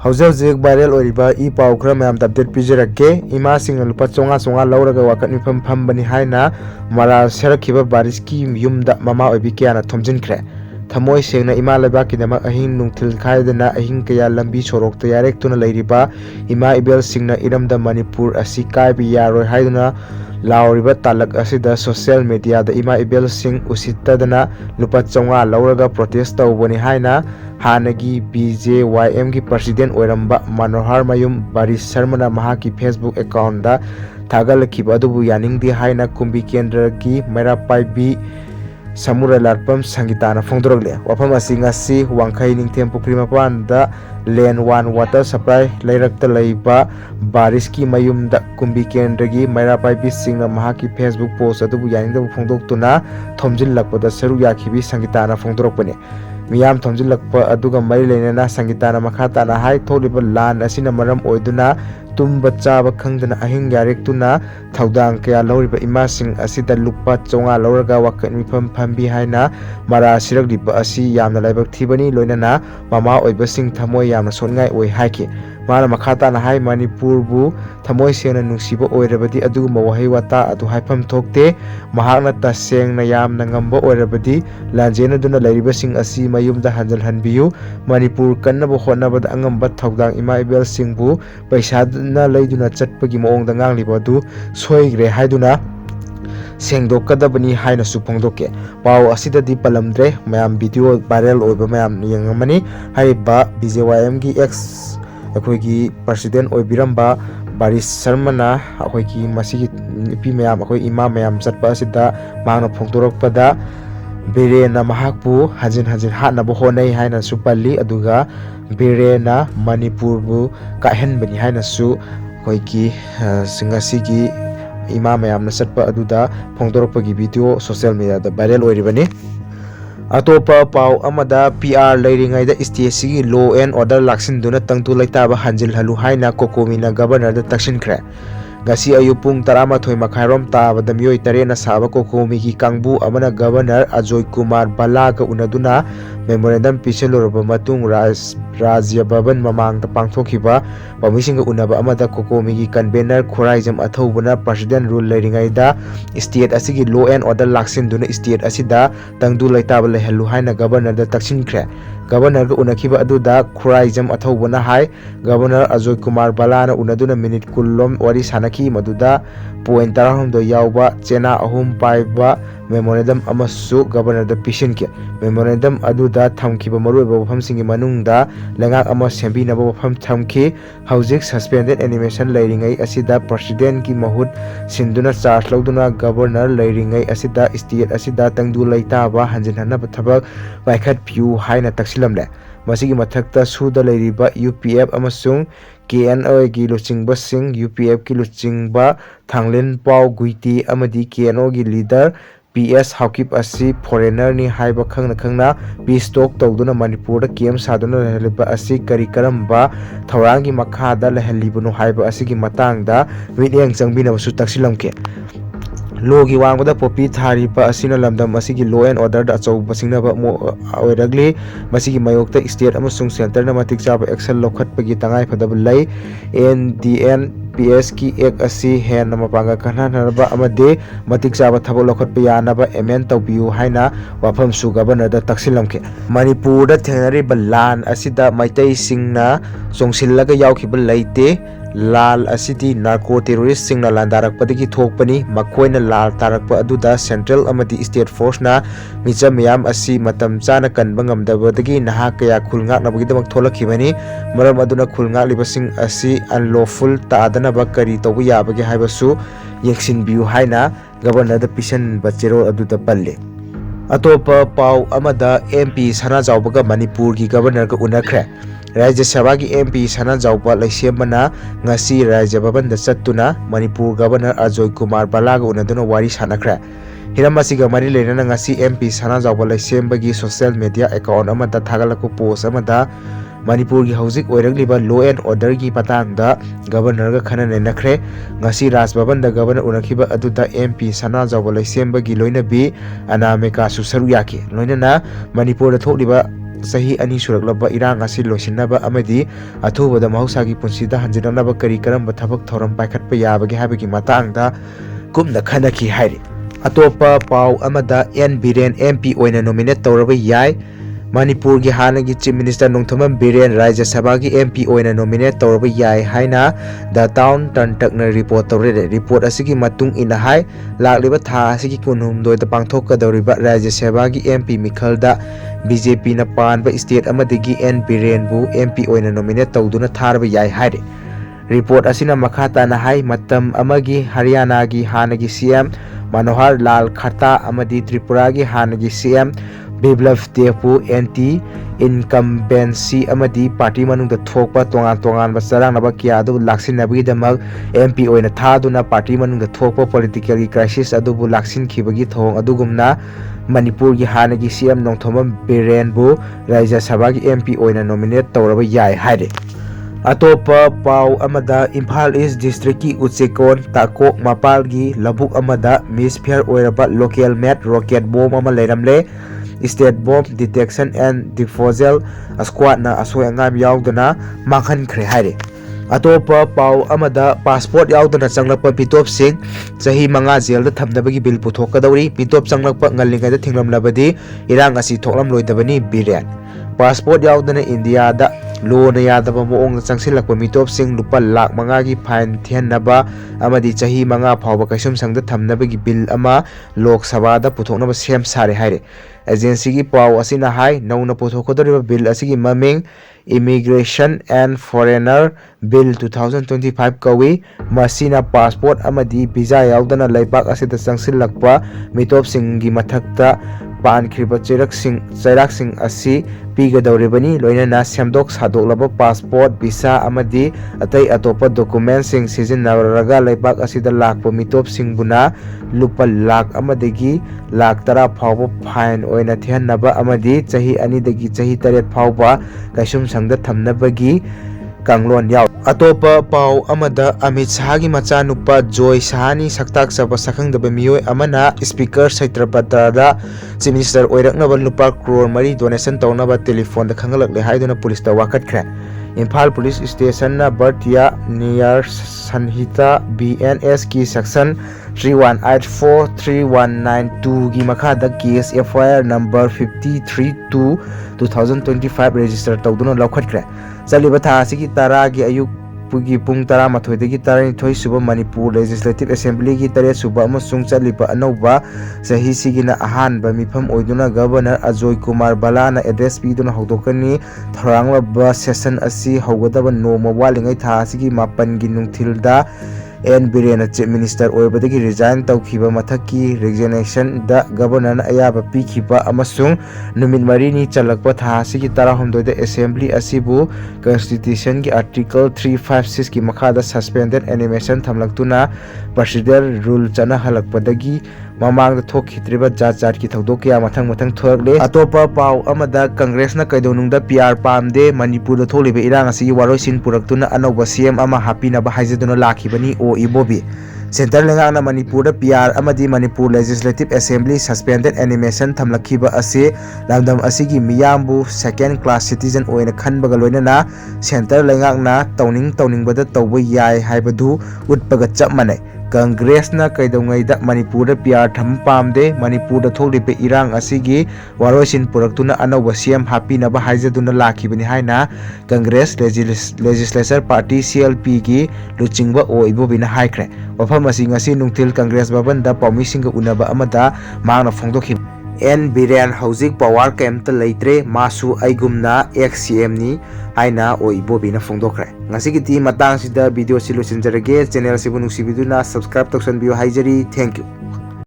Hauzik viral oriba I pau khra mayam update pijirake ima singna lupa chonga louraga wakat miphm phambani haina mara serakhiba Barish Ki yumda mama oibi kiana Thomjinkhre thamoi sengna ima lebaki dama ahin nungthil khaidana ahin kaya lambi sorokta yarek tuna leiriba ima ibel singna iramda Manipur asi kaibi yaroi haiduna lauriba talak asida social media da ima ibel sing usittadana lupa chonga louraga protest tawbani haina hanagi BJYM ki president oiramba Manohar Mayum Barish Sharmana mahaki Facebook account da thagalakhiba adubu yaningdi haina kumbi kendra ki mera paibi samura larpam sangitana phongdorogle wafam asi ngasi wangkhai ningthem pukri mapan da len 1 water supply leirakta leiba Barish Ki mayum da kumbi kendra gi mera paibi singna mahaki Facebook post adubu yaningda phongdoktuna thomjinlakpada saru yakhibi sangitana phongdorokpani miyam thomjinlakpa aduga mari leinana sangitana makhatana hai tholiba lan asina maram oiduna tumba chaba khangdana ahing yarektuna thaudang kaya loriba imasing asida lupa chonga louraga wakat miphm phambi haina mara siragliba asi yamna laibak thibani loinana mama oibasing thamoi yamna songai oi haiki mana makhatana hai Manipur bu thamoi sengna nungsiba oirabadi aduguma wahai wata adu haifam thokte mahakna tasengna yamna ngamba oirabadi lanjena duna leiribasing asi mayumda hanjal hanbiyu Manipur kannaba hotnabada angamba thaudang ima ibel singbu paisa na leiduna chatpagi maongda ngangliba du soigre haiduna sengdokadabani haina su phongdoke pau asidadi palamdre mayam video viral oiba mayam yangamani haiba BJYM gi ex akoigi president oibiramba Barish Sharmana akoigi masigi nipi mayam akoi ima mayam chatpa asida mangna phongdorokpada Biren na mahakpu hajin hatnaba honai haina su palli aduga Biren na Manipur bu kahenbani haina su akoigi singasigi ima mayam na chatpa aduda phongdoropagi video social media da viral oiribani atopa pau amada PR leiringaida state sigi law and order laksinduna tangtu laitaba hanjil halu haina kokomina governor da Thomjinkhre gasi ayupung 12 makhairom tabada mioi tarena saba kokomi ki kangbu amana governor Ajoy Kumar Balaga unaduna memorandum piselorba matung Rajya Bhavan mamang pangthokhiba pamisinga unaba amada kokomi ki convener khoraijam athaubana president rule leiringaida state asigi law and order laksinduna state asida tangdu laitaba lehalu haina governor da Thomjinkhre governor ga unakhiba aduda khoraijam athaubana hai governor Ajoy Kumar Balana unaduna minute kullom wari sanaki maduda point 12 yauba chena ahum paiba memorandum amasu governor da pisinke memorandum aduda thamkhiba maruiba wafamsingi manungda lengak ama sembinaba wafam thamki hauzik suspended animation leiringai asida president ki mahut sinduna charge lauduna governor leiringai asida state asida tangdu laitaba hanjinhanaba thabak waikhat piu haina taksilamle masigi mathakta suda leiriba UPF amasung KNO gi luchingba sing UPF ki luchingba thanglen pau guiti amadi KNO gi leader PS Haukip asi foreigner ni haiba khangna peace talk tawduna Manipur da kem saduna lehliba asi kari karamba thaurangi makhada lehlibunu haiba asi gi matangda midyang changbina su taksilamke logi wangda popi tharipa asina lamdam asigi law and order da chau basingnaba oiragli masigi mayokta state amasung center na matik chaba action lokhatpagi tangai phadab lai NDN PS ki ek asi hen nama panga kanhanarba amade matik chaba thabo lokhatpa yanaba amen tawbiu haina wafam su governor da taksilamke Manipur da thenari balan asida maitai singna chongsillaga yaukhiba laite lal asidi narco terrorist singna landarakpadagi thokpani makoina lal tarakpa aduda central amadi state force na micha miyam asi matam chana kanba ngamdabadagi naha kaya khulngaknabagidamak tholakhibani maram aduna khulngaklibasing asi unlawful tadanaba kari tawba yabagi haibasu yeksinbiu haina governor da pisan bachero aduda palle atopa pau amada MP sana jawbaga Manipur gi governor ga unakhre Rajya Sabha ki MP sana jawba laisembana ngasi Rajya Bhavan da chattuna Manipur governor Ajoy Kumar Balaga unaduna wari sanakhre hiramasiga mari leinana ngasi MP sana jawba laisembagi social media account amada thagalakku post amada Manipur gi hauzik oiragliba law and order gi patangda governor ga khana nenakhre ngasi Raj Bhavan da governor unakhiba aduda MP sana jawba laisembagi loinabi anameka su saru yaki loinana Manipur da thokliba sahi ani suraklaba irang asi loisinaba amadi athubada mahusagi punsida hanjinanaba kari karamba thabak thoram paikhatpa yabagi habagi matangda kumna khanaki hairi atopa pau amada Biren MP oina nominate tawraba yai Manipur ki hanagi Chief Minister Nongthamam Biren Rajya Sabha ki MP oina nominate tawraba yai haina the town tantakna report tawrede report asigi matung ina hai lakliba tha asigi kunhumdoi da pangthokadoriba Rajya Sabha ki MP mikhalda BJP na panba state amadagi Biren bu MP oina nominate tawduna tharba yai haide report asina makhata na hai matam amagi Haryana gi hanagi CM Manohar Lal Khatta amadi Tripura gi hanagi CM Biplav Devu anti incumbency amadi party manung da thokpa tongan basarang naba kya adu laksin nabagi damag MP oina thaduna party manung da thokpa political crisis adu bu laksin khibagi thong adugumna Manipur gi hanagi CM Nongthamam Biren bu Rajya Sabha gi MP oina nominate tawraba yai haide atopa pau amada Imphal East District ki Uchekon Takok Mapal gi labuk amada misfire oiraba local made rocket bomb ama leiramle State Bomb Detection and Disposal Squad na asoy angam yaudana Thomjinkhre haire atopa pau amada passport yaudana changlakpa pitop sing sahi manga jail da thamnabagi bill puthokadawri pitop changlakpa ngallingai da thinglamlabadi irang asi thoklam loidabani Biren passport yaudana India da lo na yadaba moong changsilakpa mitop sing Lupa lakh manga gi fine thiannaba amadi chahi manga phawba kaisum sangda thamnabagi bill ama Lok Sabha da puthoknaba sem sare haire agency gi pau asina hai nauna puthokodoriba bill asigi maming Immigration and Foreigner Bill 2025 kawi masina passport amadi visa yaudana laibak asida changsilakpa mitop sing gi mathakta pankriba chairak sing asi pigadoribani loinana semdok sadoklaba passport visa amadi atai atopa document sing sizinaraga laibak asida lakpa mitop singbuna Lupa lakh amadagi lakh tara phawba fine oina thiannaba amadi chahi ani dagi chahi taret phawba kaisum sangda thamnabagi kanglon yaw atopa pau amada Amit Shah gi macha nupa Joy Shahani saktak saba sakhangdaba miyoi amana speaker Saitrapatra Chief Minister oiraknaba Lupa crore mari donation tawnaba telephone da khangalakle haiduna police ta Wakat khre Imphal Police Station na Bartia near Sanhita BNS ki section 31843192 gi makhada case FIR number 532/2025 register tawduna lawkhatkre chaliba tha asigi tara gi ayuk pugi pung tara mathoi degi tara thoi suba Manipur Legislative Assembly gi tare suba amasung chaliba anauba sahi sigina ahan ba miphm oiduna Governor Ajoy Kumar Balana address piduna hawdokani thorangla ba session asi hawgadaba no mawali tha asigi mapan gi nungthilda Biren Chief Minister oibadagi resign tawkhiba mathaki resignation da Governor na ayaba pikhiba amasung numit marini chalakpa tha asigi tarahomdoi da Assembly asibu Constitution gi Article 356 ki makhada suspended animation thamlaktuna procedural rule chana halakpadagi mamang da thokhitriba jat ki thodokya mathang thorakle atopa pau amada Congress na kaidonungda PR pamde Manipur da tholiba irang asigi waroisin puraktuna anoba CM ama hapina ba haijaduna lakhibani o ibobi Center lengana Manipur da PR amadi Manipur Legislative Assembly suspended animation thamlakhiba ase lamdam asigi miyambu second class citizen oina khanbaga loinana center lengana tawningbada tawba yai haibadu utpaga chap manai Congress na kaidongai da Manipur da PR tham pamde Manipur da tholibe irang asigi waroisin puraktuna anoba CM hapina ba haijaduna lakhibani haina Congress Legislature Party CLP gi luchingba o ibobina haikhre wafam asi ngasi nungthil Congress Bhavan da paumisinga unaba amada mangna phongdokhi Biren hauzik power kemta leitre masu aigumna XCM ni aina oibobina phongdokre ngasigiti matang sida video solution jarage channel sibu nuksibiduna subscribe toksan bio haijari thank you